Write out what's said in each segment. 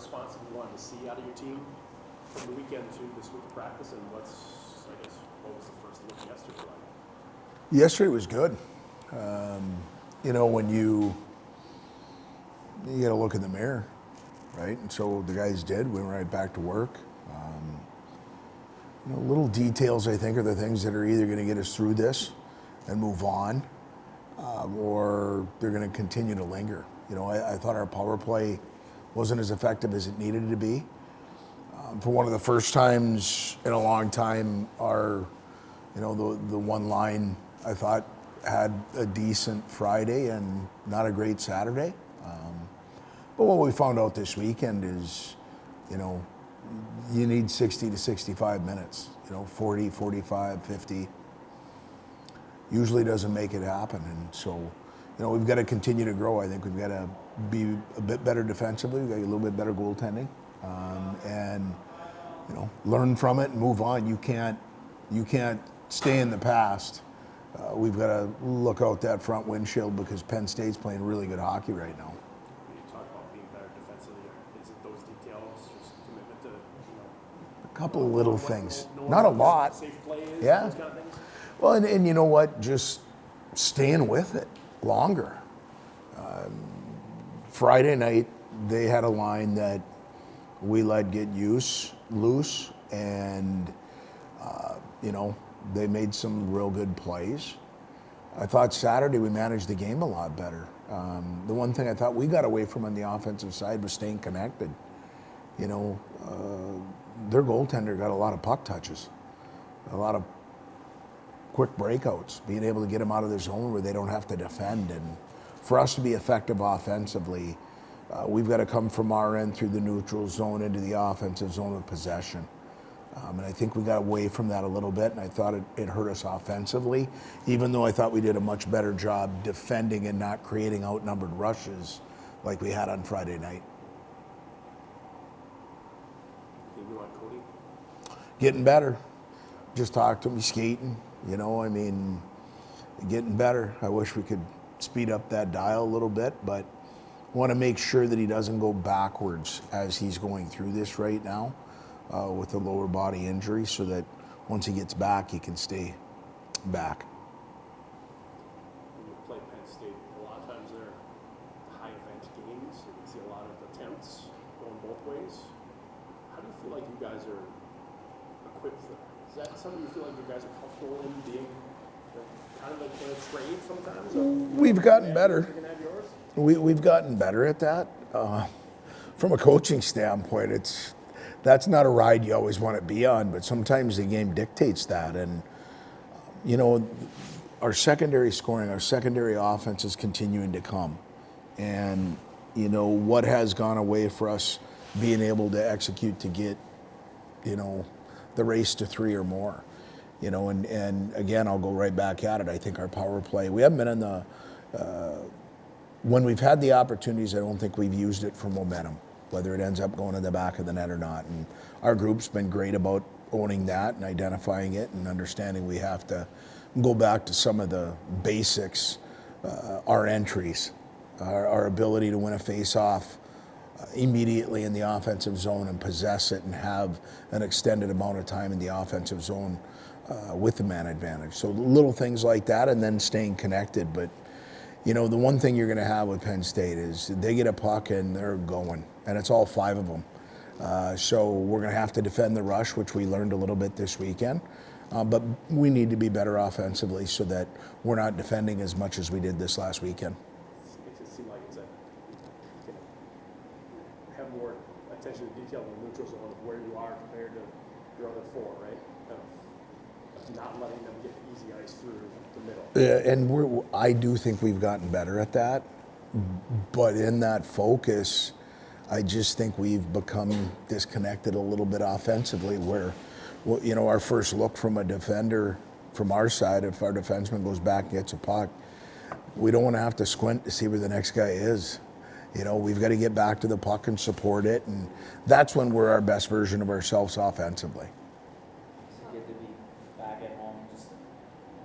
response you wanted to see out of your team from the weekend to this week of practice, and what was the first look yesterday like? Yesterday was good. When you got to look in the mirror, right? And so the guys did. We went right back to work. Little details, I think, are the things that are either going to get us through this and move on, or they're going to continue to linger. I thought our power play wasn't as effective as it needed to be. For one of the first times in a long time, the one line I thought had a decent Friday and not a great Saturday. But what we found out this weekend is, you need 60 to 65 minutes, 40, 45, 50. Usually doesn't make it happen. And so, we've got to continue to grow. I think we've got to be a bit better defensively. We've got to get a little bit better goaltending. And learn from it and move on. You can't stay in the past. We've got to look out that front windshield because Penn State's playing really good hockey right now. You talk about being better defensively. Is it those details, just commitment to, A couple of little things, not a lot. Safe play is, Yeah. those kind of things? Well, and you know what? Just staying with it longer. Friday night, they had a line that we let get loose, and they made some real good plays. I thought Saturday we managed the game a lot better. The one thing I thought we got away from on the offensive side was staying connected. Their goaltender got a lot of puck touches, a lot of quick breakouts, being able to get them out of their zone where they don't have to defend. And for us to be effective offensively, we've got to come from our end through the neutral zone into the offensive zone with possession. And I think we got away from that a little bit, and I thought it hurt us offensively, even though I thought we did a much better job defending and not creating outnumbered rushes like we had on Friday night. You on Cody? Getting better. Just talked to him, he's skating, getting better. I wish we could speed up that dial a little bit, but want to make sure that he doesn't go backwards as he's going through this right now with a lower body injury, so that once he gets back, he can stay back. When you play Penn State, a lot of times they're high event games. You can see a lot of attempts going both ways. How do you feel like you guys are equipped for that? Is that something you feel like you guys are comfortable in being kind of like trained sometimes? We've gotten better. We've gotten better at that. From a coaching standpoint, that's not a ride you always want to be on, but sometimes the game dictates that. And, our secondary scoring, our secondary offense is continuing to come. And, what has gone away for us being able to execute to get, the race to 3 or more. And again, I'll go right back at it. I think our power play, we haven't been in the, when we've had the opportunities, I don't think we've used it for momentum, whether it ends up going in the back of the net or not. And our group's been great about owning that and identifying it and understanding we have to go back to some of the basics, our entries, our ability to win a face-off immediately in the offensive zone and possess it and have an extended amount of time in the offensive zone with the man advantage. So little things like that, and then staying connected. But the one thing you're going to have with Penn State is they get a puck and they're going, and it's all 5 of them. So we're going to have to defend the rush, which we learned a little bit this weekend. But we need to be better offensively so that we're not defending as much as we did this last weekend. It makes it seem like you can have more attention to detail in the neutral zone of where you are compared to your other 4, right? Of not letting them get easy ice through the middle. Yeah, and I do think we've gotten better at that. But in that focus, I just think we've become disconnected a little bit offensively where, our first look from a defender from our side, if our defenseman goes back and gets a puck, we don't want to have to squint to see where the next guy is. We've got to get back to the puck and support it, and that's when we're our best version of ourselves offensively. It's good to be back at home, just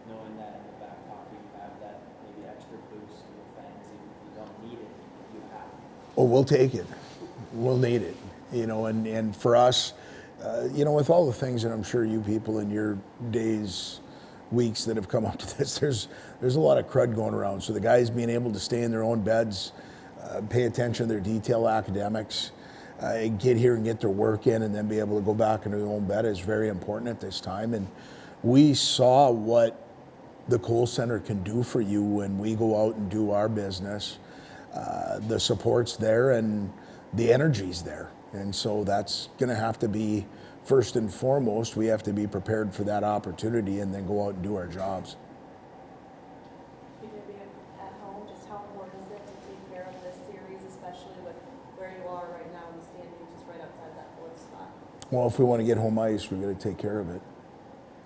knowing that in the back pocket you have that maybe extra boost for the fans. Even if you don't need it, you have it. Oh, we'll take it. We'll need it. and for us, with all the things that I'm sure you people in your days, weeks that have come up to this, there's a lot of crud going around. So the guys being able to stay in their own beds, pay attention to their detail academics, get here and get their work in, and then be able to go back into their own bed is very important at this time. And we saw what the Kohl Center can do for you when we go out and do our business. The support's there and the energy's there. And so that's going to have to be first and foremost. We have to be prepared for that opportunity and then go out and do our jobs. Being at home, just how important is it to take care of this series, especially with where you are right now in the standings, just right outside that fourth spot? Well, if we want to get home ice, we've got to take care of it.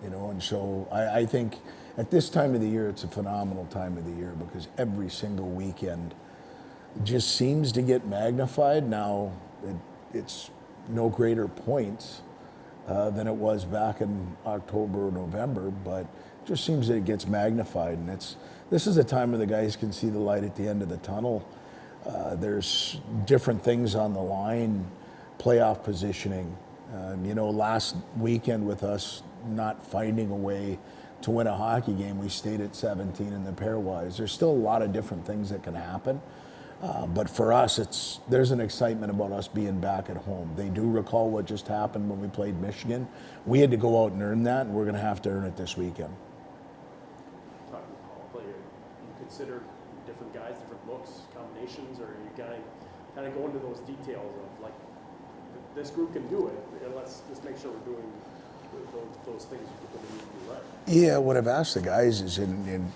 And so I think at this time of the year, it's a phenomenal time of the year because every single weekend just seems to get magnified. Now, it's no greater points than it was back in October or November, but it just seems that it gets magnified. And this is a time where the guys can see the light at the end of the tunnel. There's different things on the line, playoff positioning. Last weekend with us not finding a way to win a hockey game, we stayed at 17 in the pairwise. There's still a lot of different things that can happen. But for us, there's an excitement about us being back at home. They do recall what just happened when we played Michigan. We had to go out and earn that, and we're going to have to earn it this weekend. Talking power play, you consider different guys, different looks, combinations, or you kind of go into those details of like this group can do it, and let's just make sure we're doing those things that we need to do right. Yeah, what I've asked the guys is, and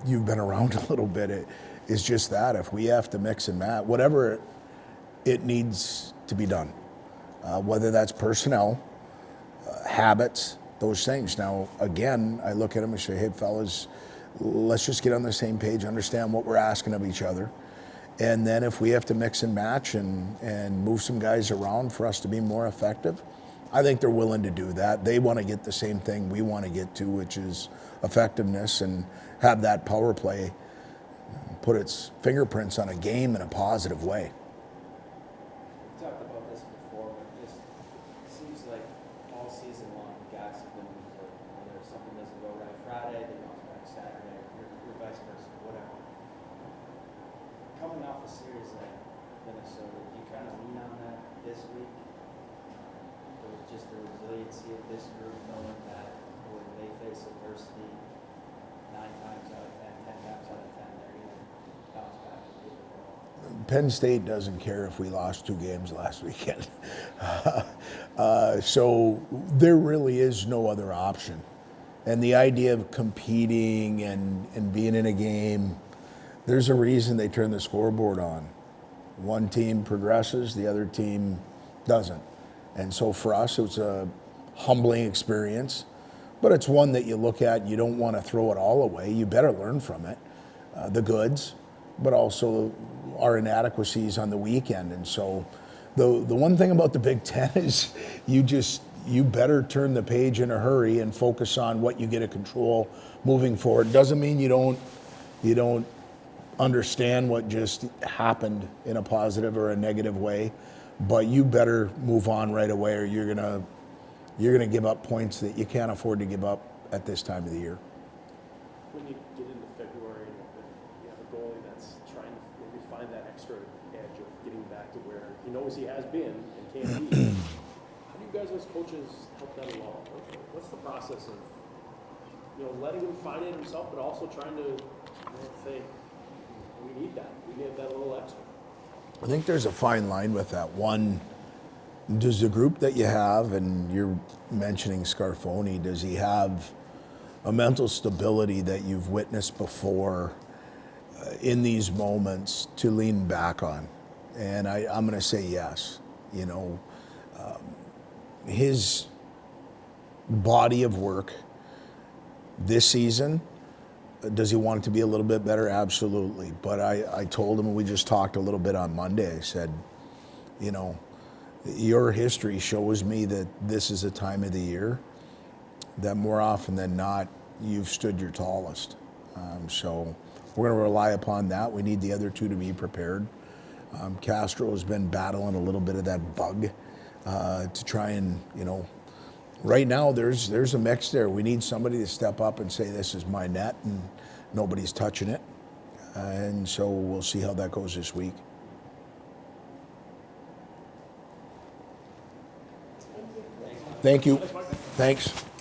you've been around a little bit, is just that if we have to mix and match, whatever it needs to be done, whether that's personnel, habits, those things. Now, again, I look at them and say, hey, fellas, let's just get on the same page, understand what we're asking of each other. And then if we have to mix and match and move some guys around for us to be more effective, I think they're willing to do that. They want to get the same thing we want to get to, which is effectiveness and have that power play put its fingerprints on a game in a positive way. We talked about this before, but it just seems like all season long, guys have been hurt. Whether something doesn't go right Friday, they bounce back Saturday, or vice versa, whatever. Coming off a series like Minnesota, do you kind of lean on that this week? Or just the resiliency of this group, knowing that when they face adversity, 9 times out of 10, 10 times out of 10, they're going to bounce back and get the ball. Penn State doesn't care if we lost 2 games last weekend. So there really is no other option. And the idea of competing and being in a game, there's a reason they turn the scoreboard on. One team progresses, the other team doesn't. And so for us, it was a humbling experience, but it's one that you look at and you don't want to throw it all away. You better learn from it, the goods, but also our inadequacies on the weekend. And so the one thing about the Big Ten is you better turn the page in a hurry and focus on what you get to control moving forward. Doesn't mean you don't understand what just happened in a positive or a negative way, but you better move on right away, or you're gonna give up points that you can't afford to give up at this time of the year. When you get into February and you have a goalie that's trying to maybe find that extra edge of getting back to where he knows he has been and can be, how do you guys as coaches help that along? What's the process of letting him find it himself, but also trying to say we need that little extra? I think there's a fine line with that. One, does the group that you have, and you're mentioning Scarfoni, does he have a mental stability that you've witnessed before in these moments to lean back on? And I'm going to say yes. His body of work this season, does he want it to be a little bit better? Absolutely. But I told him, and we just talked a little bit on Monday, I said, your history shows me that this is a time of the year that more often than not, you've stood your tallest. So we're going to rely upon that. We need the other two to be prepared. Castro's been battling a little bit of that bug to try and, you know, right now there's a mix there. We need somebody to step up and say, this is my net, and nobody's touching it. And so we'll see how that goes this week. Thank you. Thank you. Thanks.